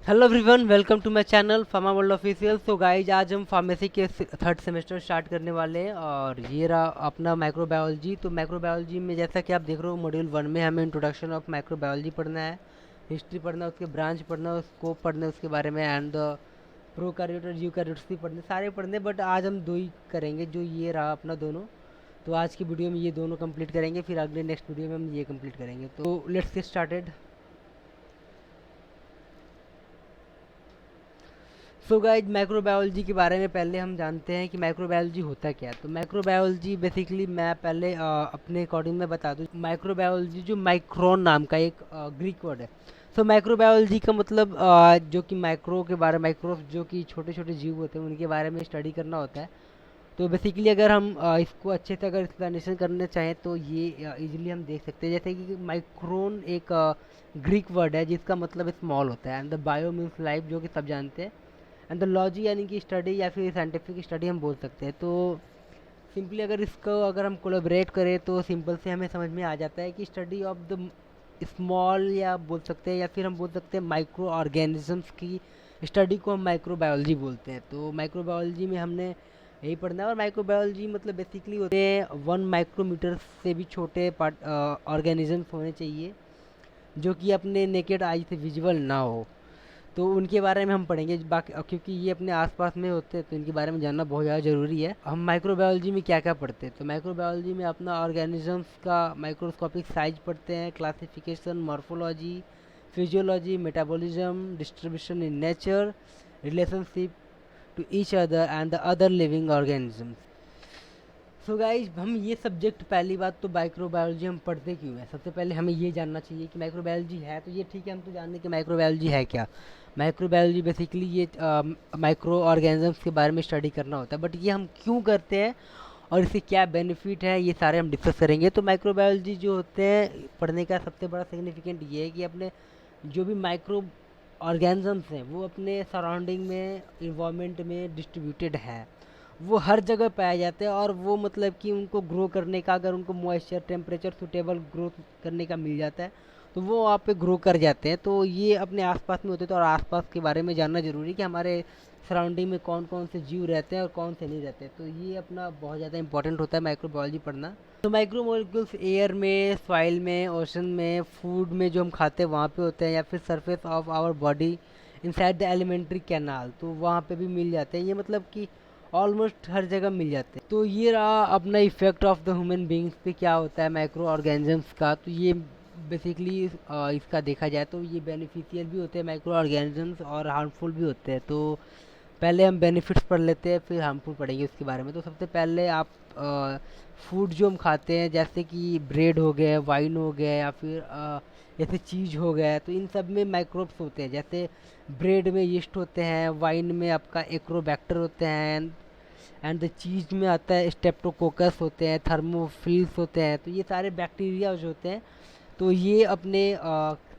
Hello everyone, welcome to my channel pharma world official. So guys, आज हम pharmacy के third semester start करने वाले हैं और ये रहा अपना माइक्रोबायोलॉजी। तो माइक्रोबायोलॉजी में जैसा कि आप देख रहे हो, मॉड्यूल 1 में हमें इंट्रोडक्शन ऑफ माइक्रोबायोलॉजी पढ़ना है, हिस्ट्री पढ़ना है, उसके ब्रांच पढ़ना है, स्कोप पढ़ना है उसके बारे में, एंड द प्रोकैरियोट और यूकैरियोट्स भी पढ़ने, सारे पढ़ने। बट आज हम दो ही करेंगे, जो ये रहा अपना दोनों। तो आज की वीडियो में ये दोनों कंप्लीट करेंगे, फिर अगले नेक्स्ट वीडियो में हम ये कंप्लीट करेंगे। तो let's get started. So guys, microbiology के बारे में पहले हम जानते हैं कि माइक्रोबायोलॉजी होता क्या है। तो माइक्रोबायोलॉजी बेसिकली मैं पहले अपने अकॉर्डिंग में बता दूं। माइक्रोबायोलॉजी जो माइक्रोन नाम का एक ग्रीक वर्ड है। सो माइक्रोबायोलॉजी का मतलब जो कि माइक्रो के बारे, माइक्रो जो कि छोटे छोटे जीव होते हैं उनके बारे में स्टडी करना होता है। तो बेसिकली अगर हम इसको अच्छे से अगर एक्सप्लेनेशन करना चाहें तो ये इजीली हम देख सकते हैं, जैसे कि माइक्रोन एक ग्रीक वर्ड है जिसका मतलब स्मॉल होता है, and the bio means life, जो कि सब जानते हैं, एंड द लॉजी यानी कि स्टडी या फिर साइंटिफिक स्टडी हम बोल सकते हैं। तो सिंपली अगर इसको अगर हम कोलैबोरेट करें तो सिंपल से हमें समझ में आ जाता है कि स्टडी ऑफ द स्मॉल, या बोल सकते हैं, या फिर हम बोल सकते हैं माइक्रो ऑर्गेनिजम्स की स्टडी को हम माइक्रोबायोलॉजी बोलते हैं। तो माइक्रोबायोलॉजी में हमने यही पढ़ना है। और माइक्रोबायोलॉजी मतलब बेसिकली होते हैं 1 माइक्रोमीटर से भी छोटे पार्ट ऑर्गेनिजम्स होने चाहिए, जो कि अपने नेकेड आई से विजुअल ना हो। तो उनके बारे में हम पढ़ेंगे बाकी, क्योंकि ये अपने आसपास में होते हैं तो इनके बारे में जानना बहुत ज़्यादा ज़रूरी है। हम माइक्रोबायोलॉजी में क्या क्या पढ़ते हैं, तो माइक्रोबायोलॉजी में अपना ऑर्गेनिजम्स का माइक्रोस्कोपिक साइज पढ़ते हैं, classification, morphology, physiology, metabolism, distribution in nature, relationship to each other and the other living organisms. So guys, हम ये सब्जेक्ट, पहली बात तो माइक्रोबायोलॉजी हम पढ़ते क्यों है, सबसे पहले हमें ये जानना चाहिए कि माइक्रोबायोलॉजी है तो ये ठीक है, हम तो जानते हैं कि माइक्रोबायोलॉजी है क्या। माइक्रोबायोलॉजी बेसिकली ये माइक्रो ऑर्गेनिजम्स के बारे में स्टडी करना होता है। बट ये हम क्यों करते हैं और इससे क्या बेनिफिट है, ये सारे हम डिस्कस करेंगे। तो माइक्रोबायोलॉजी जो होते हैं पढ़ने का सबसे बड़ा सिग्निफिकेंट ये है कि अपने जो भी माइक्रो ऑर्गेनिजम्स हैं वो अपने सराउंडिंग में, इन्वायरमेंट में डिस्ट्रीब्यूटेड है, वो हर जगह पाए जाते हैं। और वो मतलब कि उनको ग्रो करने का, अगर उनको मॉइस्चर, टेम्परेचर सूटेबल ग्रोथ करने का मिल जाता है तो वो वहाँ पे ग्रो कर जाते हैं। तो ये अपने आसपास में होते हैं। तो और आसपास के बारे में जानना ज़रूरी है कि हमारे सराउंडिंग में कौन कौन से जीव रहते हैं और कौन से नहीं रहते। तो ये अपना बहुत ज़्यादा इंपॉर्टेंट होता है माइक्रोबायोलॉजी पढ़ना। तो माइक्रो मॉलिक्यूल्स एयर में, सॉइल में, ओशन में, फूड में जो हम खाते हैं वहाँ पे होते हैं, या फिर surface of our body inside the alimentary canal, तो वहाँ पे भी मिल जाते हैं। ये मतलब कि ऑलमोस्ट हर जगह मिल जाते हैं। तो ये रहा अपना effect of the human beings पे क्या होता है माइक्रो ऑर्गेनिजम्स का। तो ये बेसिकली इसका देखा जाए तो ये बेनिफिशियल भी होते हैं माइक्रो ऑर्गेनिजम्स और हार्मफुल भी होते हैं। तो पहले हम बेनिफिट्स पढ़ लेते हैं, फिर हार्मफुल पढ़ेंगे उसके बारे में। तो सबसे पहले आप फूड जो हम खाते हैं, जैसे कि ब्रेड हो गया, वाइन हो गया, या फिर जैसे चीज़ हो गया, तो इन सब में माइक्रोब्स होते हैं। जैसे ब्रेड में यीस्ट होते हैं, वाइन में आपका एक्रोबैक्टर होते हैं, एंड द चीज़ में आता है स्टेप्टोकोकस होते हैं, थर्मोफिल्स होते हैं। तो ये सारे बैक्टीरिया जो होते हैं, तो ये अपने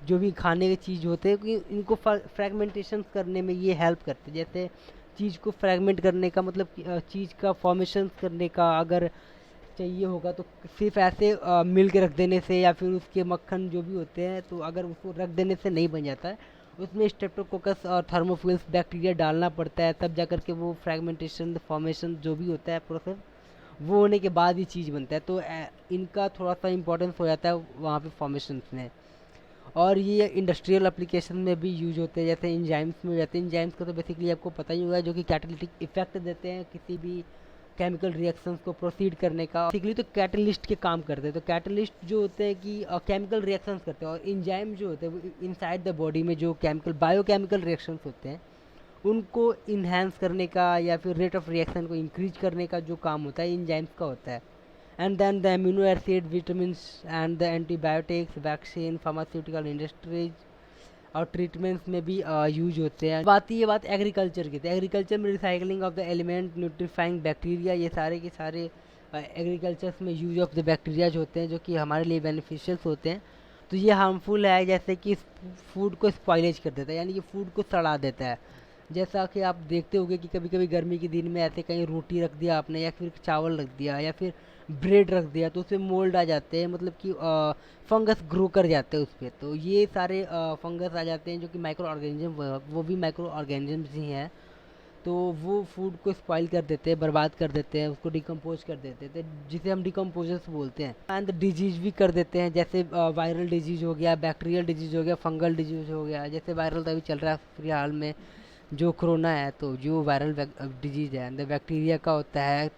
जो भी खाने की चीज़ होते हैं कि इनको फ्रेगमेंटेशन करने में ये हेल्प करते हैं। जैसे चीज़ को फ्रेगमेंट करने का मतलब चीज़ का फॉर्मेशन करने का अगर चाहिए होगा तो सिर्फ ऐसे मिल के रख देने से, या फिर उसके मक्खन जो भी होते हैं तो अगर उसको रख देने से नहीं बन जाता है, उसमें स्ट्रेप्टोकोकस और थर्मोफिल्स बैक्टीरिया डालना पड़ता है, तब जा कर के वो फ्रेगमेंटेशन, फॉर्मेशन जो भी होता है प्रोसेस, वो होने के बाद ही चीज़ बनता है। तो इनका थोड़ा सा इंपॉर्टेंस हो जाता है वहाँ पे फॉर्मेशन में। और ये इंडस्ट्रियल एप्लीकेशन में भी यूज होते हैं, जैसे इंजाइम्स में हो जाते हैं। इंजाइम्स का तो बेसिकली आपको पता ही होगा, जो कि कैटालिटिक इफेक्ट देते हैं किसी भी केमिकल रिएक्शंस को प्रोसीड करने का। बेसिकली तो कैटलिस्ट के काम करते हैं। तो कैटलिस्ट जो होते हैं कि केमिकल रिएक्शंस करते हैं, और इंजाइम जो होते हैं वो इनसाइड द बॉडी में जो केमिकल, बायोकेमिकल रिएक्शंस होते हैं उनको इन्हेंस करने का, या फिर रेट ऑफ रिएक्शन को इंक्रीज करने का जो काम होता है इंजाइम्स का होता है। And then the amino acid, vitamin and the antibiotics, vaccine, pharmaceutical industries और ट्रीटमेंट्स में भी यूज होते हैं। ये बात एग्रीकल्चर की। तो एग्रीकल्चर में recycling of the element, nitrifying bacteria, ये सारे के सारे एग्रीकल्चर में यूज ऑफ द बैक्टीरियाज होते हैं, जो कि हमारे लिए बेनिफिशियल्स होते हैं। तो ये हार्मफुल है, जैसे कि फूड को स्पॉइलेज कर देता है, यानी कि फूड को सड़ा देता है। जैसा कि आप देखते होंगे कि कभी कभी गर्मी के दिन में ऐसे कहीं रोटी रख दिया आपने, या फिर चावल रख दिया, या फिर ब्रेड रख दिया तो उसमें मोल्ड आ जाते हैं, मतलब कि फंगस ग्रो कर जाते हैं उस पर। तो ये सारे फंगस आ जाते हैं जो कि माइक्रो ऑर्गेनिज्म, वो भी माइक्रो ऑर्गेनिजम्स ही हैं। तो वो फूड को स्पॉइल कर देते हैं, बर्बाद कर देते हैं, उसको डिकम्पोज कर देते हैं, तो जिसे हम डिकम्पोजर्स बोलते हैं। एंड डिजीज भी कर देते हैं, जैसे वायरल डिजीज हो गया, बैक्टीरियल डिजीज हो गया, फंगल डिजीज हो गया। जैसे वायरल तो अभी चल रहा है फिलहाल में जो कोरोना है, तो जो वायरल डिजीज है अंदर बैक्टीरिया का होता है,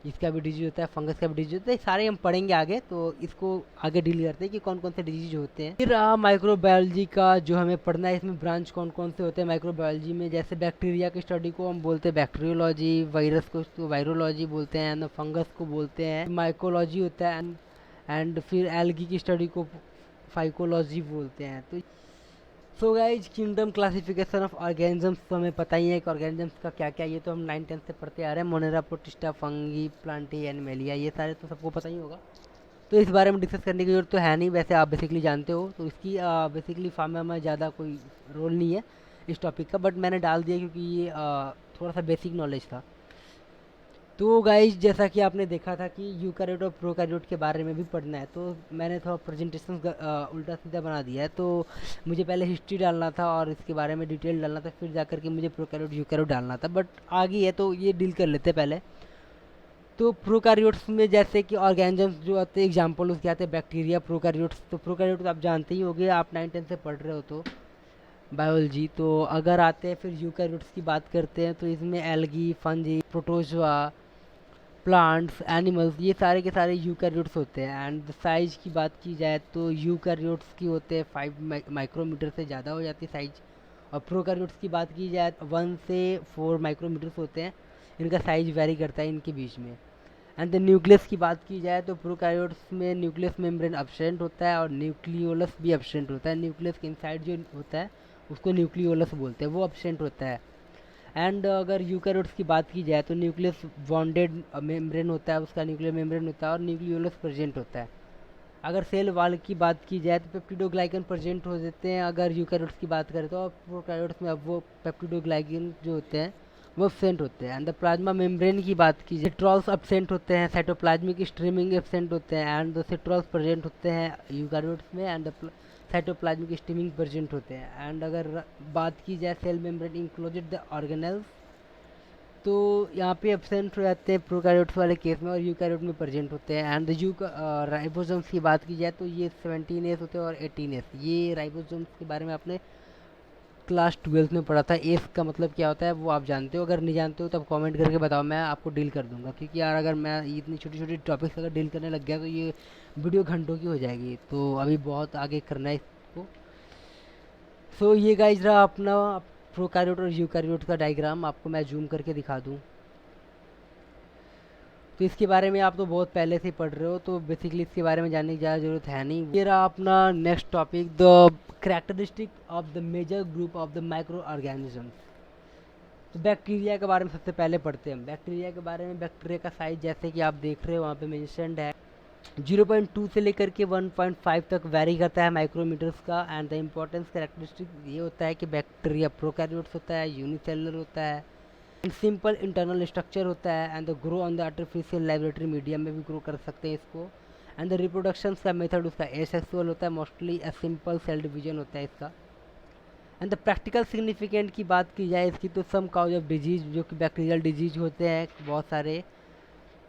इसका भी डिजीज होता है, फंगस का भी डिजीज होता है, सारे हम पढ़ेंगे आगे। तो इसको आगे डील करते हैं कि कौन कौन से डिजीज होते हैं। फिर माइक्रोबायोलॉजी का जो हमें पढ़ना है, इसमें ब्रांच कौन कौन से होते हैं माइक्रोबायोलॉजी में। जैसे बैक्टीरिया की स्टडी को हम बोलते हैं बैक्टीरियोलॉजी, वायरस को तो वायरोलॉजी बोलते हैं, एंड फंगस को बोलते हैं माइकोलॉजी होता है, एंड फिर एल्गी की स्टडी को फाइकोलॉजी बोलते हैं। तो so guys, kingdom classification of organisms तो हमें पता ही है कि ऑर्गेनिजम्स का क्या क्या, ये तो हम 9th 10th से पढ़ते आ रहे हैं। Monera, protista, fungi, Plantae, animalia, ये सारे तो सबको पता ही होगा। तो इस बारे में डिस्कस करने की जरूरत तो है नहीं, वैसे आप बेसिकली जानते हो। तो इसकी बेसिकली फार्मा में ज़्यादा कोई रोल नहीं है इस टॉपिक का, बट मैंने डाल दिया क्योंकि ये थोड़ा सा बेसिक नॉलेज था। तो गाइज, जैसा कि आपने देखा था कि यूकैरियोट और प्रोकैरियोट के बारे में भी पढ़ना है, तो मैंने थोड़ा प्रेजेंटेशन उल्टा सीधा बना दिया है। तो मुझे पहले हिस्ट्री डालना था और इसके बारे में डिटेल डालना था, फिर जाकर के मुझे प्रोकैरियोट यूकैरियोट डालना था, बट आ गई है तो ये डील कर लेते हैं पहले। तो प्रोकैरियोट्स में जैसे कि ऑर्गेनिजम्स जो आते हैं, एग्जाम्पल उसके आते हैं बैक्टीरिया, प्रोकैरियोट्स। तो प्रोकैरियोट्स आप जानते ही होंगे, आप 9th 10th से पढ़ रहे हो तो बायोलॉजी। तो अगर आते हैं फिर यूकैरियोट्स की बात करते हैं, तो इसमें algae, fungi, protozoa, plants, animals, ये सारे के सारे यूकैरियोट्स होते हैं। एंड साइज़ की बात की जाए तो यूकैरियोट्स की होते हैं 5 माइक्रोमीटर से ज़्यादा हो जाती है साइज, और प्रोकैरियोट्स की बात की जाए तो 1 से 4 माइक्रोमीटर्स होते हैं। इनका साइज वेरी करता है इनके बीच में। एंड द न्यूक्लियस की बात की जाए तो प्रोकैरियोट्स में न्यूक्लियस मेम्ब्रेन एब्सेंट होता है और न्यूक्लियोलस भी एब्सेंट होता है। न्यूक्लियस के इनसाइड जो होता है उसको न्यूक्लियोलस बोलते हैं, वो एब्सेंट होता है। एंड अगर यूकैरियोट्स की बात की जाए तो न्यूक्लियस बॉन्डेड मेम्ब्रेन होता है, उसका न्यूक्लियर मेम्ब्रेन होता है और न्यूक्लियोलस प्रेजेंट होता है। अगर सेल वाल की बात की जाए तो पेप्टिडोग्लाइकन प्रेजेंट हो जाते हैं अगर यूकैरियोट्स की बात करें तो। और प्रोकैरियोट्स में अब वो पेप्टिडोग्लाइकन जो होते हैं वो एब्सेंट होते हैं। एंड द प्लाज्मा मेम्ब्रेन की बात की जाए, सिट्रॉल्स एब्सेंट होते हैं, साइटोप्लाज्मिक स्ट्रीमिंग एब्सेंट होते हैं, एंड द सिट्रॉल्स प्रेजेंट होते हैं यूकैरियोट्स में, and the cytoplasmic steaming present होते हैं। एंड अगर बात की जाए सेल मेम्ब्रेन इंक्लोजेड द ऑर्गेनेल्स, तो यहाँ पे एब्सेंट हो जाते हैं प्रोकैरियोट्स वाले केस में और यूकैरियोट में प्रेजेंट होते हैं। एंड राइबोसोम्स की बात की जाए तो ये 17 एस होते हैं और 18 एस। ये राइबोसोम्स के बारे में आपने क्लास 12th में पढ़ा था। एस का मतलब क्या होता है वो आप जानते हो, अगर नहीं जानते हो तब कमेंट करके बताओ, मैं आपको डील कर दूंगा। क्योंकि यार अगर मैं इतनी छोटी छोटी टॉपिक्स अगर डील करने लग गया तो ये वीडियो घंटों की हो जाएगी, तो अभी बहुत आगे करना है इसको। सो ये गाइस रहा अपना प्रोकैरियोट और यूकैरियोट का डायग्राम, आपको मैं जूम करके दिखा दूँ तो इसके बारे में आप तो बहुत पहले से पढ़ रहे हो, तो बेसिकली इसके बारे में जानने की ज़्यादा ज़रूरत है नहीं। ये रहा अपना next topic, the characteristic of the major group of the micro organism. तो बैक्टीरिया के बारे में सबसे पहले पढ़ते हैं हम। बैक्टीरिया के बारे में, बैक्टीरिया का साइज जैसे कि आप देख रहे हो वहाँ पे मेंशन्ड है, 0.2 से लेकर के 1.5 तक वेरी करता है माइक्रोमीटर्स का। एंड द इम्पोर्टेंस कैरेक्टरिस्टिक ये होता है कि बैक्टीरिया प्रोकैरियोट्स होता है, यूनिसेलुलर होता है, सिंपल इंटरनल स्ट्रक्चर होता है, and the grow on the artificial laboratory medium में भी ग्रो कर सकते हैं इसको। एंड द रिप्रोडक्शन का मेथड उसका एसेक्सुअल होता है, मोस्टली सिंपल सेल डिवीजन होता है इसका। एंड द प्रैक्टिकल सिग्निफिकेंट की बात की जाए इसकी तो सम काउज ऑफ डिजीज, जो कि बैक्टीरियल डिजीज होते हैं बहुत सारे,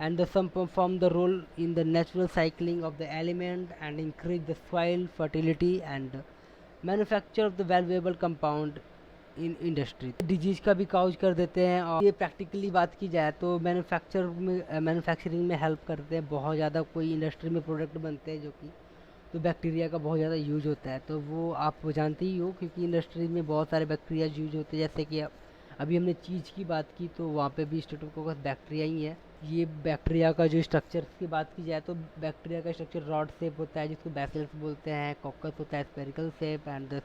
and the some perform the role in the natural cycling of the element and increase the soil fertility and manufacture of the valuable compound in industry. Disease का भी cause कर देते हैं। और ये प्रैक्टिकली बात की जाए तो मैन्युफैक्चरिंग में हेल्प करते हैं बहुत ज़्यादा। कोई इंडस्ट्री में प्रोडक्ट बनते हैं जो कि, तो बैक्टीरिया का बहुत ज़्यादा यूज होता है, तो वो आप जानते ही हो क्योंकि इंडस्ट्री में बहुत सारे बैक्टीरिया यूज होते हैं। जैसे कि अभी हमने चीज़ की बात की तो वहाँ पे भी स्ट्रेप्टोकोकस बैक्टीरिया ही है। ये बैक्टीरिया का जो स्ट्रक्चर की बात की जाए तो बैक्टीरिया का स्ट्रक्चर रॉड शेप होता है जिसको बैसिलस बोलते हैं, कॉकस होता है spherical shape, and the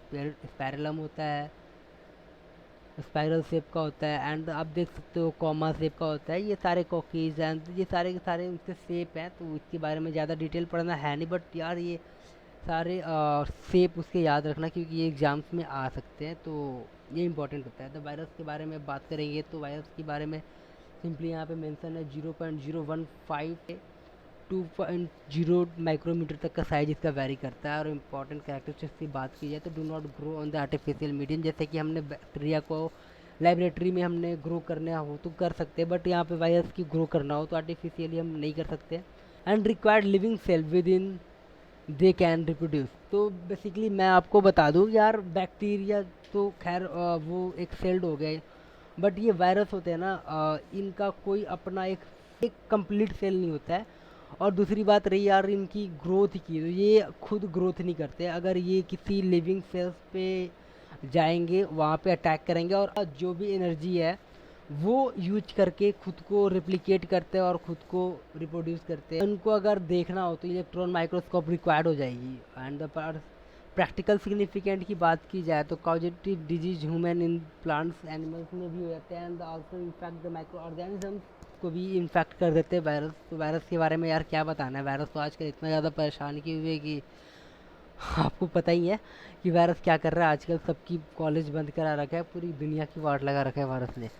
spirillum होता है, स्पाइरल शेप का होता है, एंड आप देख सकते हो कॉमा शेप का होता है। ये सारे कॉकीज एंड ये सारे के सारे उसके शेप हैं, तो इसके बारे में ज़्यादा डिटेल पढ़ना है नहीं, बट यार ये सारे शेप उसके याद रखना क्योंकि ये एग्ज़ाम्स में आ सकते हैं, तो ये इंपॉर्टेंट होता है। तो वायरस के बारे में बात करेंगे तो वायरस के बारे में सिंपली यहाँ पे मेंशन है 0.015 2.0 माइक्रोमीटर तक का साइज इसका वेरी करता है। और इम्पॉर्टेंट कैरेक्टरिस्टिक्स की बात की जाए तो do not grow on the artificial medium, जैसे कि हमने बैक्टीरिया को लेबोरेटरी में हमने ग्रो करना हो तो कर सकते हैं, बट यहाँ पे वायरस की ग्रो करना हो तो आर्टिफिशियली हम नहीं कर सकते। And required living cell within they can reproduce. तो बेसिकली मैं आपको बता दूँ यार, बैक्टीरिया तो खैर वो एक सेल्ड हो गए, बट ये वायरस होते हैं ना, इनका कोई अपना एक कंप्लीट सेल नहीं होता है। और दूसरी बात रही यार इनकी ग्रोथ की, तो ये खुद ग्रोथ नहीं करते। अगर ये किसी लिविंग सेल्स पे जाएंगे वहाँ पे अटैक करेंगे और जो भी एनर्जी है वो यूज करके खुद को रिप्लिकेट करते हैं और खुद को रिप्रोड्यूस करते हैं। उनको अगर देखना हो तो इलेक्ट्रॉन माइक्रोस्कोप रिक्वायर्ड हो जाएगी। एंड प्रैक्टिकल सिग्निफिकेंट की बात की जाए तो causative disease human in plants animals में भी हो जाते हैं and also infect the micro organisms को भी इन्फेक्ट कर देते हैं वायरस। तो वायरस के बारे में यार क्या बताना है, वायरस तो आजकल इतना ज़्यादा परेशान किए हुए कि आपको पता ही है कि वायरस क्या कर रहा है आजकल। सबकी कॉलेज बंद करा रखा है, पूरी दुनिया की वाट लगा रखा है वायरस ने।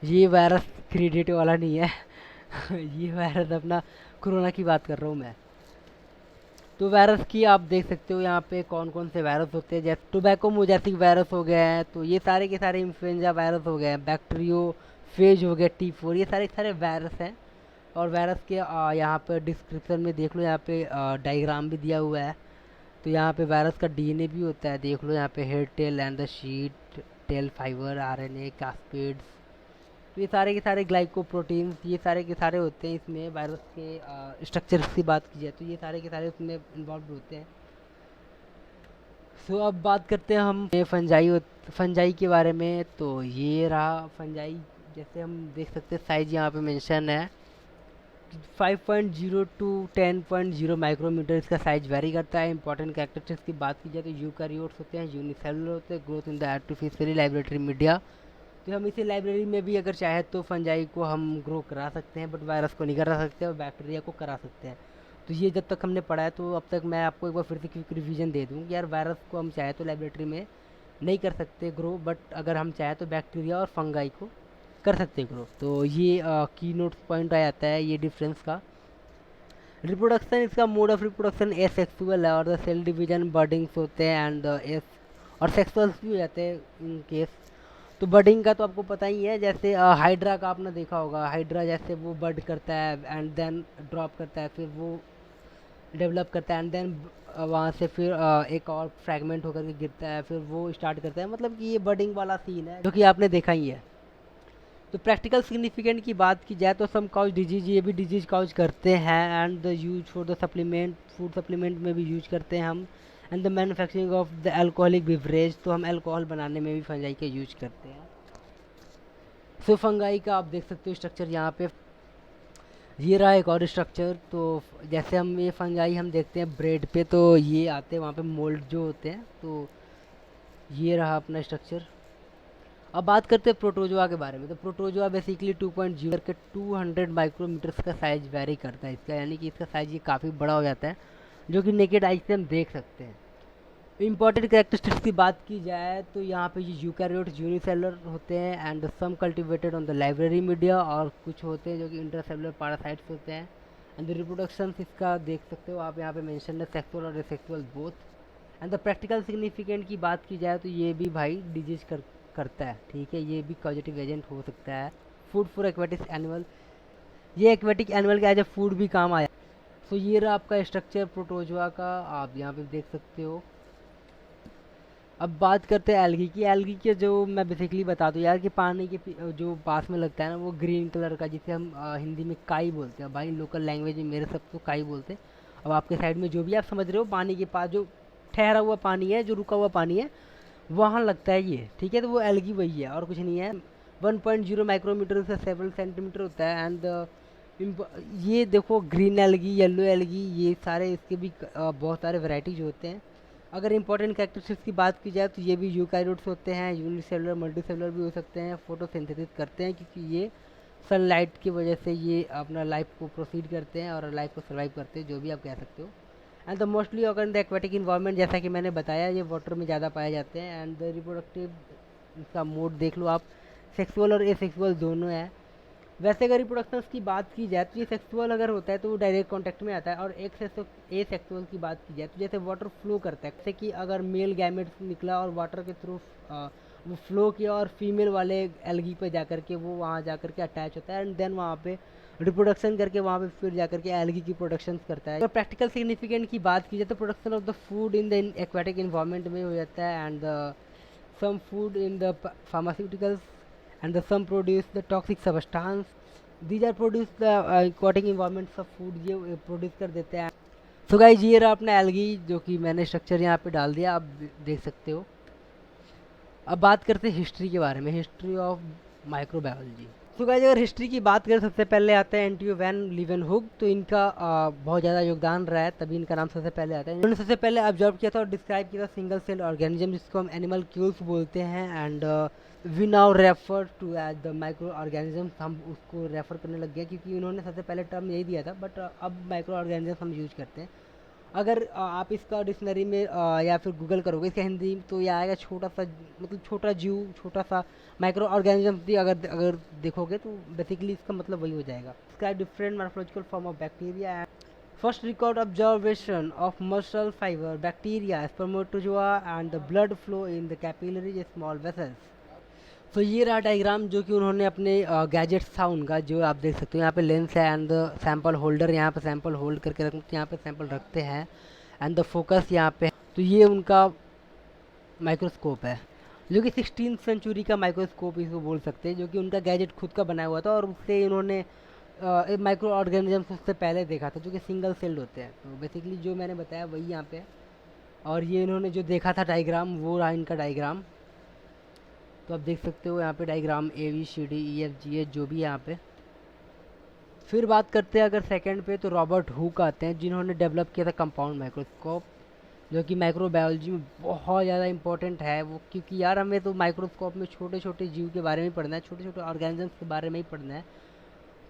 ये वायरस क्रेडिट वाला नहीं है ये वायरस अपना कोरोना की बात कर रहा हूँ मैं। तो वायरस की आप देख सकते हो यहाँ पे कौन कौन से वायरस होते हैं, जैसे टोबैको मोजैसिक वायरस हो गए हैं, तो ये सारे के सारे इन्फ्लुएंजा वायरस हो गए हैं, बैक्टीरियो फेज हो गया T4, ये सारे सारे वायरस हैं। और वायरस के यहाँ पे डिस्क्रिप्शन में देख लो, यहाँ पे डायग्राम भी दिया हुआ है। तो यहाँ पे वायरस का डीएनए भी होता है, देख लो यहाँ पे head tail and the sheath tail fibre RNA capsids. तो ये सारे के सारे ग्लाइकोप्रोटीन्स, ये सारे के सारे होते हैं इसमें। वायरस के स्ट्रक्चर की बात की जाए तो ये सारे के सारे उसमें इन्वॉल्व होते हैं। सो अब बात करते हैं हम फंजाई के बारे में। तो ये रहा फंजाई, जैसे हम देख सकते हैं साइज यहाँ पे मेंशन है 5.0 टू 10.0 माइक्रोमीटर इसका साइज वेरी करता है। इंपॉर्टेंट कैरेक्टरिस्टिक्स की बात की जाए तो यूकैरियोट्स होते हैं, यूनिसेलुलर होते हैं, growth in the artificially लाइब्रेटरी media. तो हम इसे लाइब्रेरी में भी अगर चाहे तो फंजाई को हम ग्रो करा सकते हैं, बट वायरस को नहीं करा सकते और बैक्टीरिया को करा सकते हैं। तो ये जब तक हमने पढ़ा है तो अब तक मैं आपको एक बार फिर से क्विक रिवीजन दे दूँ कि यार वायरस को हम चाहे तो लाइब्रेटरी में नहीं कर सकते ग्रो, बट अगर हम चाहे तो बैक्टीरिया और फंगाई को कर सकते ग्रो। तो ये की नोट पॉइंट आ जाता है ये डिफरेंस का। रिप्रोडक्शन, इसका मोड ऑफ रिप्रोडक्शन एसेक्सुअल है और द सेल डिवीजन बर्डिंग्स होते हैं एंड एस और सेक्सुअल्स भी हो जाते हैं इन केस। तो बर्डिंग का तो आपको पता ही है, जैसे हाइड्रा का आपने देखा होगा, हाइड्रा जैसे वो बर्ड करता है एंड देन ड्रॉप करता है, फिर वो डेवलप करता है एंड देन वहाँ से फिर एक और फ्रैगमेंट होकर के गिरता है, फिर वो स्टार्ट करता है। मतलब कि ये बर्डिंग वाला सीन है जो कि आपने देखा ही है। तो प्रैक्टिकल सिग्निफिकेंट की बात की जाए तो सम काउच डिजीज, ये भी डिजीज काउच करते हैं and the use for the supplement, food supplement में भी यूज करते हैं हम। And the manufacturing of the alcoholic beverage, तो हम अल्कोहल बनाने में भी फंजाई का यूज करते हैं। सो फंगाई का आप देख सकते हो स्ट्रक्चर यहाँ पे, ये रहा एक और स्ट्रक्चर। तो जैसे हम ये फंगाई हम देखते हैं ब्रेड पे, तो ये आते हैं वहाँ पे मोल्ड जो होते हैं। तो ये रहा अपना स्ट्रक्चर। अब बात करते हैं प्रोटोजोआ के बारे में। तो प्रोटोजोआ बेसिकली 2.0 के 200 माइक्रोमीटर्स का साइज वेरी करता है इसका, यानी कि इसका साइज ये काफ़ी बड़ा हो जाता है, जो कि नेकेड आई से हम देख सकते हैं। इंपॉर्टेंट कैरेक्टरिस्टिक्स की बात की जाए तो यहाँ पे ये यूकैरियोट्स यूनिसेलुलर होते हैं and some cultivated on the library media, और कुछ होते हैं जो कि इंटरसेलुलर पैरासाइट्स होते हैं। एंड द रिप्रोडक्शन इसका देख सकते हो आप यहाँ पे मेंशन है, सेक्सुअल और asexual both. And the practical significant की बात की जाए तो ये भी भाई डिजीज करता है, ठीक है, ये भी पॉजिटिव एजेंट हो सकता है। फूड फॉर एक्वेटिक एनिमल, ये एक्वेटिक एनिमल का एज ए फूड भी काम आया। सो ये रहा आपका स्ट्रक्चर प्रोटोजोआ का, आप यहाँ पे देख सकते हो। अब बात करते हैं एल्गी की। एल्गी के जो मैं बेसिकली बता दूँ यार कि पानी के जो पास में लगता है ना वो ग्रीन कलर का, जिसे हम हिंदी में काई बोलते हैं भाई, लोकल लैंग्वेज में मेरे सब तो काई बोलते हैं। अब आपके साइड में जो भी आप समझ रहे हो, पानी के पास जो ठहरा हुआ पानी है, जो रुका हुआ पानी है, वहाँ लगता है ये, ठीक है। तो वो एल्गी वही है और कुछ नहीं है। 1.0 माइक्रोमीटर से 7 सेंटीमीटर होता है। एंड ये देखो ग्रीन एल्गी, येलो एल्गी, ये सारे इसके भी बहुत सारे वैरायटीज होते हैं। अगर इंपॉर्टेंट कैरेक्टरिस्टिक्स की बात की जाए तो ये भी यूकैरियोट्स होते हैं, यूनिसेलुलर मल्टीसेलुलर भी हो सकते हैं, फोटोसिंथेसिस करते हैं क्योंकि ये सनलाइट की वजह से ये अपना लाइफ को प्रोसीड करते हैं और लाइफ को सर्वाइव करते हैं, जो भी आप कह सकते हो। And the mostly occur in the aquatic environment, जैसा कि मैंने बताया ये वाटर में ज़्यादा पाए जाते हैं। एंड द रिप्रोडक्टिव इसका मोड देख लो आप, सेक्सुअल और एसेक्सुअल दोनों है। वैसे अगर रिप्रोडक्शंस की बात की जाए तो ये सेक्सुअल अगर होता है तो वो डायरेक्ट कांटेक्ट में आता है, और एक ए सेक्सुअल की बात की जाए तो जैसे वाटर फ्लो करता है, जैसे कि अगर मेल गैमेट्स निकला और वाटर के थ्रू वो फ्लो किया और फीमेल वाले एल्गी पे जाकर के वो वहाँ जाकर के अटैच होता है, एंड देन वहाँ पे रिप्रोडक्शन करके वहाँ पे फिर जाकर के एल्गी की प्रोडक्शन करता है। अगर प्रैक्टिकल सिग्निफिकेंट की बात की जाए तो production of the food in the aquatic environment में हो जाता है, and some food in the pharmaceuticals, and the some produce the toxic substance. These are produce the aquatic environments of food, ये प्रोड्यूस कर देते हैं। सो गाइस ये रहा अपना एल्गी जो कि मैंने स्ट्रक्चर यहाँ पे डाल दिया, आप देख सकते हो। अब बात करते हैं हिस्ट्री के बारे में, हिस्ट्री ऑफ माइक्रोबायोलॉजी। तो गाइस अगर हिस्ट्री की बात करें सबसे पहले आता है एंटोनियो वैन लीवेनहुग, तो इनका बहुत ज़्यादा योगदान रहा है, तभी इनका नाम सबसे पहले आता है। इन्होंने सबसे पहले ऑब्जर्व किया था और डिस्क्राइब किया था सिंगल सेल ऑर्गेनिज्म, जिसको हम एनिमल क्यूल्स बोलते हैं, and we now refer to as the micro organism, हम उसको रेफर करने लग गए क्योंकि उन्होंने सबसे पहले टर्म यही दिया था, बट अब माइक्रो ऑर्गेनिज्म हम यूज करते हैं। अगर आप इसका डिक्शनरी में या फिर गूगल करोगे इसका हिंदी तो ये आएगा छोटा सा, मतलब छोटा जीव, छोटा सा माइक्रो ऑर्गेनिज्म भी अगर अगर देखोगे तो बेसिकली इसका मतलब वही हो जाएगा। Describe different morphological form of bacteria. First record observation of muscle fibre bacteria spermatozoa and the blood flow in the capillaries small vessels. तो ये रहा डायग्राम जो कि उन्होंने अपने गैजेट्स था उनका, जो आप देख सकते हो यहाँ पे लेंस है एंड द सैंपल होल्डर, यहाँ पे सैंपल होल्ड करके रखते, यहाँ पे सैंपल रखते हैं, एंड द फोकस यहाँ पे। तो ये उनका माइक्रोस्कोप है जो कि 16वीं सेंचुरी का माइक्रोस्कोप इसको बोल सकते हैं, जो कि उनका गैजेट खुद का बनाया हुआ था, और उससे इन्होंने माइक्रो ऑर्गेनिज्म उससे पहले देखा था जो कि सिंगल सेल्ड होते हैं। तो बेसिकली जो मैंने बताया वही यहाँ पे, और ये इन्होंने जो देखा था डायग्राम वो रहा इनका डायग्राम। तो आप देख सकते हो यहाँ पे डायग्राम ABCDEFGH जो भी है यहाँ पे। फिर बात करते हैं अगर सेकंड पे, तो रॉबर्ट हुक आते हैं जिन्होंने डेवलप किया था कंपाउंड माइक्रोस्कोप, जो कि माइक्रोबायोलॉजी में बहुत ज़्यादा इंपॉर्टेंट है वो, क्योंकि यार हमें तो माइक्रोस्कोप में छोटे छोटे जीव के बारे में पढ़ना है, छोटे छोटे ऑर्गेनिजम्स के बारे में ही पढ़ना है,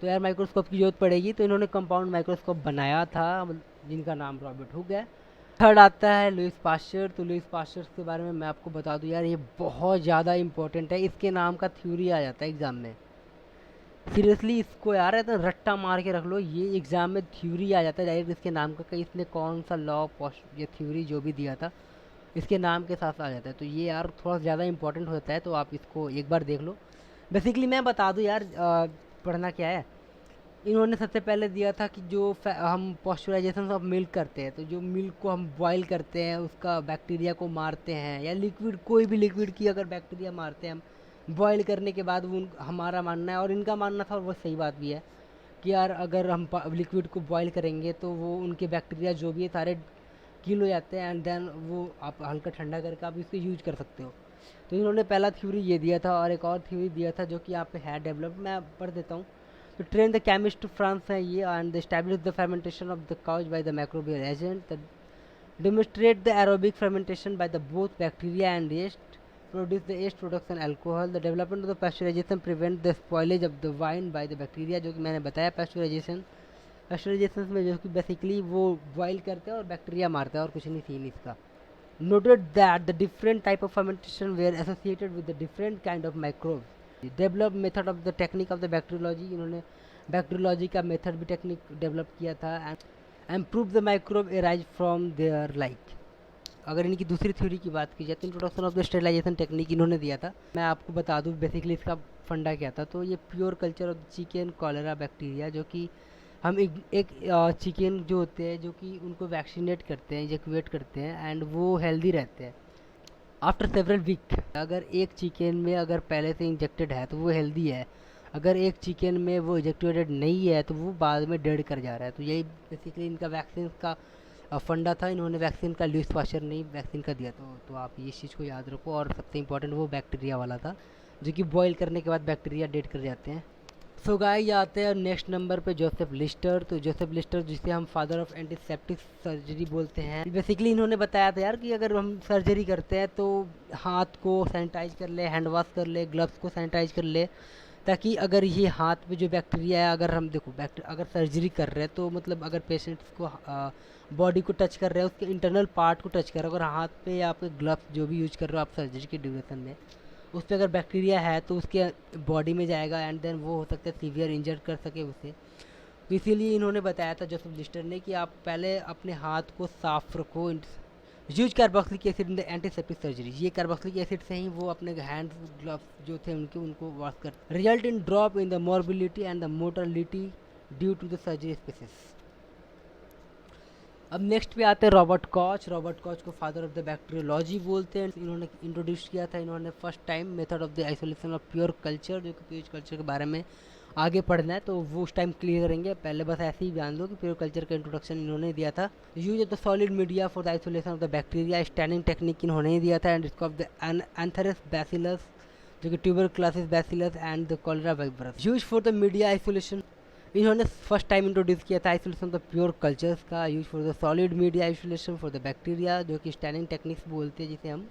तो यार माइक्रोस्कोप की जरूरत पड़ेगी। तो इन्होंने कंपाउंड माइक्रोस्कोप बनाया था जिनका नाम रॉबर्ट हुक है। थर्ड आता है लुईस पास्चर। तो लुईस पास्चर के बारे में मैं आपको बता दूं यार, ये बहुत ज़्यादा इंपॉर्टेंट है, इसके नाम का थ्योरी आ जाता है एग्ज़ाम में। सीरियसली इसको यार है तो रट्टा मार के रख लो, ये एग्ज़ाम में थ्योरी आ जाता है डायरेक्ट इसके नाम का, कि इसने कौन सा लॉ ये थ्योरी जो भी दिया था इसके नाम के साथ आ जाता है। तो ये यार थोड़ा ज़्यादा इंपॉर्टेंट होता है, तो आप इसको एक बार देख लो। बेसिकली मैं बता दूँ यार पढ़ना क्या है। इन्होंने सबसे पहले दिया था कि जो हम पॉस्चराइजेशन ऑफ मिल्क करते हैं, तो जो मिल्क को हम बॉईल करते हैं उसका बैक्टीरिया को मारते हैं, या लिक्विड कोई भी लिक्विड की अगर बैक्टीरिया मारते हैं हम बॉईल करने के बाद, वो हमारा मानना है और इनका मानना था, और वो सही बात भी है कि यार अगर हम लिक्विड को बॉईल करेंगे तो वो उनके बैक्टीरिया जो भी है सारे किल हो जाते हैं, एंड देन वो आप हल्का ठंडा करके आप इसको यूज कर सकते हो। तो इन्होंने पहला थ्योरी ये दिया था, और एक और थ्योरी दिया था जो कि यहाँ पे है डेवलप, मैं पढ़ देता हूँ। तो ट्रेन द केमिस्ट फ्रांस है ये, and establish the fermentation of the couch by the microbial agent, demonstrate the aerobic fermentation by the both bacteria and yeast, produce the yeast products and alcohol, the development of the pasteurization prevent the spoilage of the wine by the bacteria, जो कि मैंने बताया pasteurization में जो कि basically वो boil करते हैं और बैक्टीरिया मारते हैं और कुछ नहीं सीन इसका। noted that the different type of fermentation were associated with the different kind of microbes, develop method of the technique of the bacteriology, इन्होंने बैक्टीरियोलॉजी का मेथड भी टेक्निक डेवलप किया था, and prove the microbe arise from their like. अगर इनकी दूसरी theory की बात की जाए तो introduction of the sterilization technique इन्होंने दिया था। मैं आपको बता दूं बेसिकली इसका फंडा क्या था। तो ये pure culture of chicken cholera bacteria, जो कि हम एक चिकन जो होते हैं जो कि उनको वैक्सीनेट करते हैं, इजेक्यूएट करते हैं, एंड वो हेल्दी रहते हैं आफ्टर सेवरल वीक। अगर एक चिकन में अगर पहले से इंजेक्टेड है तो वो हेल्दी है, अगर एक चिकन में वो इजेक्टेड नहीं है तो वो बाद में डेड कर जा रहा है। तो यही बेसिकली इनका वैक्सीन का फंडा था। इन्होंने वैक्सीन का लुईस पास्चर ने वैक्सीन का दिया, तो आप ये चीज़ को याद रखो। और सबसे इंपॉर्टेंट वो बैक्टीरिया वाला था जो कि बॉईल करने के बाद बैक्टीरिया डेड कर जाते हैं। सो गाइस आते हैं नेक्स्ट नंबर पे जोसेफ लिस्टर। तो जोसेफ लिस्टर जिसे हम फादर ऑफ एंटीसेप्टिक सर्जरी बोलते हैं, बेसिकली इन्होंने बताया था यार कि अगर हम सर्जरी करते हैं तो हाथ को सैनिटाइज कर ले, हैंड वॉश कर ले, ग्लव्स को सैनिटाइज कर ले, ताकि अगर ये हाथ पे जो बैक्टीरिया है, अगर हम देखो अगर सर्जरी कर रहे हैं तो मतलब अगर पेशेंट्स को बॉडी को टच कर रहे हैं, उसके इंटरनल पार्ट को टच कर रहे हो, अगर हाथ पे या आपके ग्लव्स जो भी यूज कर रहे हो आप सर्जरी के ड्यूरेशन में, उस पर अगर बैक्टीरिया है तो उसके बॉडी में जाएगा एंड देन वो हो सकता है सीवियर इंजर कर सके उसे। तो इसीलिए इन्होंने बताया था जोसेफ लिस्टर ने कि आप पहले अपने हाथ को साफ रखो, use carboxylic acid in the antiseptic surgery. ये कार्बोक्सिलिक एसिड से ही वो अपने हैंड ग्लव्स जो थे उनको वॉश कर, result in drop in the morbidity and the mortality due to the surgical sepsis. अब नेक्स्ट पे आते हैं रॉबर्ट कॉच। रॉबर्ट कॉच को फादर ऑफ द बैक्टीरियोलॉजी बोलते हैं। इन्होंने इंट्रोड्यूस किया था इन्होंने first time method of the isolation of pure culture, जो कि प्योर कल्चर के बारे में आगे पढ़ना है तो वो उस टाइम क्लियर करेंगे। पहले बस ऐसे ही जान लो कि प्योर कल्चर का इंट्रोडक्शन इन्होंने दिया था। Use of the solid media for the isolation of the bacteria, standing technique इन्होंने ही दिया था। एंड इसको ऑफ द एंथेरस बैसिलस, जो कि tuberculosis bacillus and the cholera vibrios. Use for the media isolation, इन्होंने फर्स्ट टाइम इंट्रोड्यूस किया था isolation of the pure cultures का। Use for the solid media isolation for the bacteria, जो कि standing techniques बोलते हैं जिसे हम,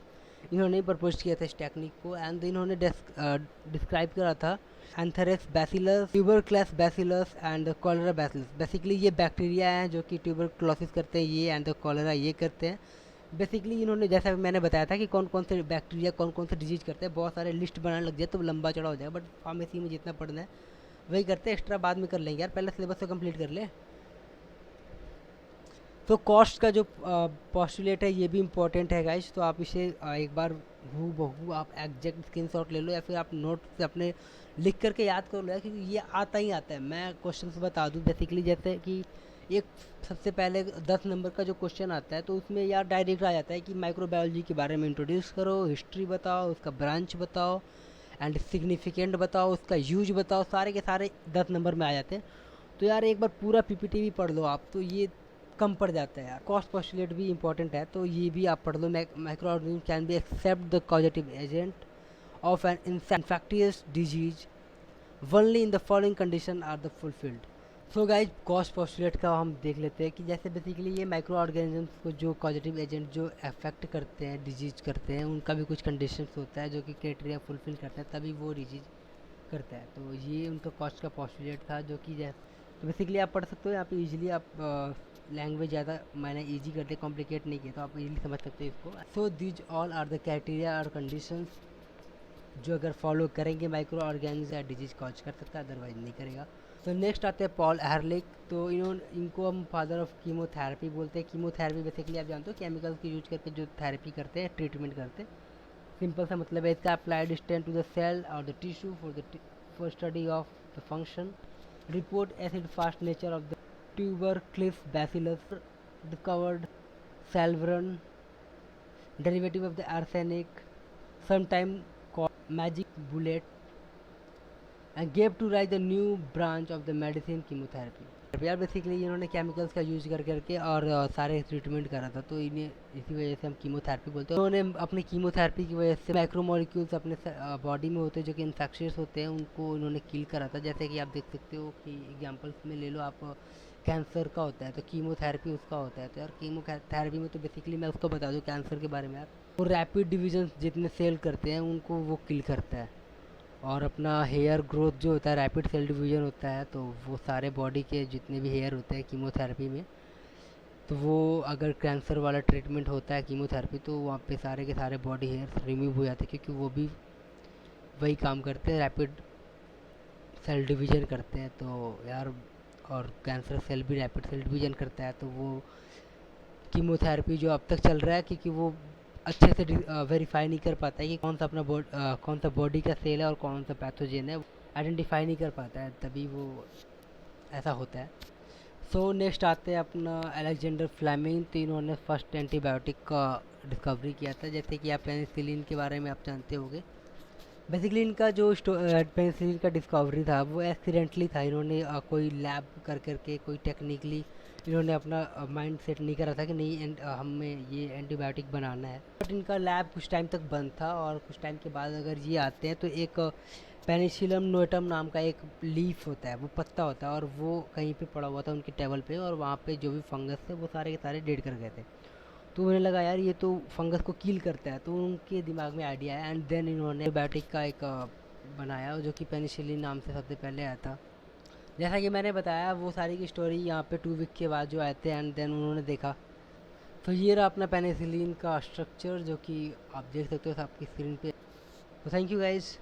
इन्होंने प्रपोज किया था इस टेक्निक को। एंड इन्होंने डिस्क्राइब करा था anthrax bacillus, tuberculosis bacillus and cholera bacillus. Basically ये बैक्टीरिया हैं जो कि ट्यूबरक्लोसिस करते हैं ये, एंड द कॉलरा ये करते हैं। बेसिकली इन्होंने जैसा मैंने बताया था कि कौन कौन से बैक्टीरिया कौन कौन से डिजीज करते हैं, बहुत सारे लिस्ट बनाने लग जाए तो लंबा चौड़ा हो जाएगा, बट फार्मेसी में जितना पढ़ना है वही करते हैं, एक्स्ट्रा बाद में कर लेंगे यार, पहले सिलेबस तो कंप्लीट कर ले। तो कॉस्ट का जो पोस्टुलेट है ये भी इम्पोर्टेंट है गाइस, तो आप इसे एक बार हूबहू आप एग्जैक्ट स्क्रीनशॉट ले लो या फिर आप नोट से अपने लिख करके याद कर लो, क्योंकि ये आता ही आता है। मैं क्वेश्चन बता दूँ बेसिकली, जैसे कि एक सबसे पहले 10 नंबर का जो क्वेश्चन आता है तो उसमें यार डायरेक्ट आ जाता है कि माइक्रोबायोलॉजी के बारे में इंट्रोड्यूस करो, हिस्ट्री बताओ, उसका ब्रांच बताओ एंड सिग्निफिकेंट बताओ, उसका यूज बताओ, सारे के सारे 10 नंबर में आ जाते हैं। तो यार एक बार पूरा पीपीटी भी पढ़ लो आप, तो ये कम पड़ जाता है यार। कॉस्ट पोस्टुलेट भी इंपॉर्टेंट है तो ये भी आप पढ़ लो। Microorganism can be accept the causative agent of an infectious disease only in the following condition are the fulfilled. So guys Koch's postulate का हम देख लेते हैं कि जैसे बेसिकली ये माइक्रो ऑर्गेनिजम्स को जो पॉजिटिव एजेंट जो अफेक्ट करते हैं, डिजीज करते हैं, उनका भी कुछ कंडीशंस होता है जो कि क्राइटेरिया फुलफिल करता है तभी वो डिजीज करता है। तो ये उनका कॉस्ट का पोस्टुलेट था जो कि तो बेसिकली आप पढ़ सकते हो यहाँ पे इजीली। आप लैंग्वेज ज़्यादा मैंने इजी कर दिया, कॉम्प्लिकेट नहीं किया, तो आप इजीली समझ सकते हो इसको। So these all are the criteria और कंडीशंस जो अगर फॉलो करेंगे माइक्रो ऑर्गेनिज्म या डिजीज कॉज कर सकता है, अदरवाइज नहीं करेगा। तो नेक्स्ट आते हैं पॉल एहरलिक। तो इनको हम फादर ऑफ कीमोथेरेपी बोलते हैं। कीमोथेरेपी बेसिकली आप जानते हो केमिकल्स की यूज करके जो थेरेपी करते हैं, ट्रीटमेंट करते हैं, सिंपल सा मतलब है इसका। Applied stain to the cell और the tissue for study of the function, report acid fast nature of the tuberculosis bacillus, discovered salvarsan derivative of the arsenic, sometime called magic bullet, and gave to rise the new branch of the medicine chemotherapy। यार basically इन्होंने chemicals का use कर करके और सारे treatment करा था, तो इन्हें इसी वजह से हम कीमोथेरेपी बोलते हैं। उन्होंने अपनी कीमोथेरेपी की वजह से माइक्रोमोलिक्यूल्स अपने बॉडी में होते हैं जो कि इन्फेक्शियस होते हैं, उनको इन्होंने किल करा था। जैसे कि आप देख सकते हो कि एग्जाम्पल्स में ले लो आप, कैंसर का होता है तो कीमोथेरेपी उसका होता है। तो यार कीमोथेरेपी में तो बेसिकली मैं उसको बता दूँ कैंसर के बारे में यार, वो रैपिड डिवीजन जितने सेल करते हैं उनको वो किल करता है। और अपना हेयर ग्रोथ जो होता है, रैपिड सेल डिवीजन होता है, तो वो सारे बॉडी के जितने भी हेयर होते हैं कीमोथेरेपी में, तो वो अगर कैंसर वाला ट्रीटमेंट होता है कीमोथेरेपी तो वहाँ पे सारे के सारे बॉडी हेयर्स रिमूव हो जाते हैं, क्योंकि वो भी वही काम करते हैं, रैपिड सेल डिवीजन करते हैं। तो यार और कैंसर सेल भी रैपिड सेल डिवीजन करता है, तो वो कीमोथेरेपी जो अब तक चल रहा है, क्योंकि वो अच्छे से वेरीफाई नहीं कर पाता है कि कौन सा अपना कौन सा बॉडी का सेल है और कौन सा पैथोजन है, आइडेंटिफाई नहीं कर पाता है, तभी वो ऐसा होता है। सो नेक्स्ट आते हैं अपना अलेक्जेंडर फ्लेमिंग। तो इन्होंने फर्स्ट एंटीबायोटिक का डिस्कवरी किया था। जैसे कि आप पेनिसिलिन के बारे में आप जानते होंगे। बेसिकली इनका जो पेनिसिलिन का डिस्कवरी था वो एक्सीडेंटली था। इन्होंने कोई लैब कर करके कोई टेक्निकली इन्होंने अपना माइंड सेट नहीं करा था कि नहीं हमें ये एंटीबायोटिक बनाना है, बट इनका लैब कुछ टाइम तक बंद था। और कुछ टाइम के बाद अगर ये आते हैं तो एक पेनिसिलम नोएटम नाम का एक लीफ होता है, वो पत्ता होता है, और वो कहीं पे पड़ा हुआ था उनके टेबल पे, और वहाँ पे जो भी फंगस थे वो सारे के सारे डेड कर गए थे। तो उन्हें लगा यार ये तो फंगस को किल करता है, तो उनके दिमाग में आइडिया आया, एंड देन इन्होंने एंटीबायोटिक का एक बनाया जो कि पेनिसिलिन नाम से सबसे पहले आया था। जैसा कि मैंने बताया वो सारी की स्टोरी यहाँ पे 2 वीक के बाद जो आए थे, एंड देन उन्होंने देखा। तो ये रहा अपना पेनिसिलिन का स्ट्रक्चर जो कि आप देख सकते हो आपकी स्क्रीन पे। तो थैंक यू गाइज़।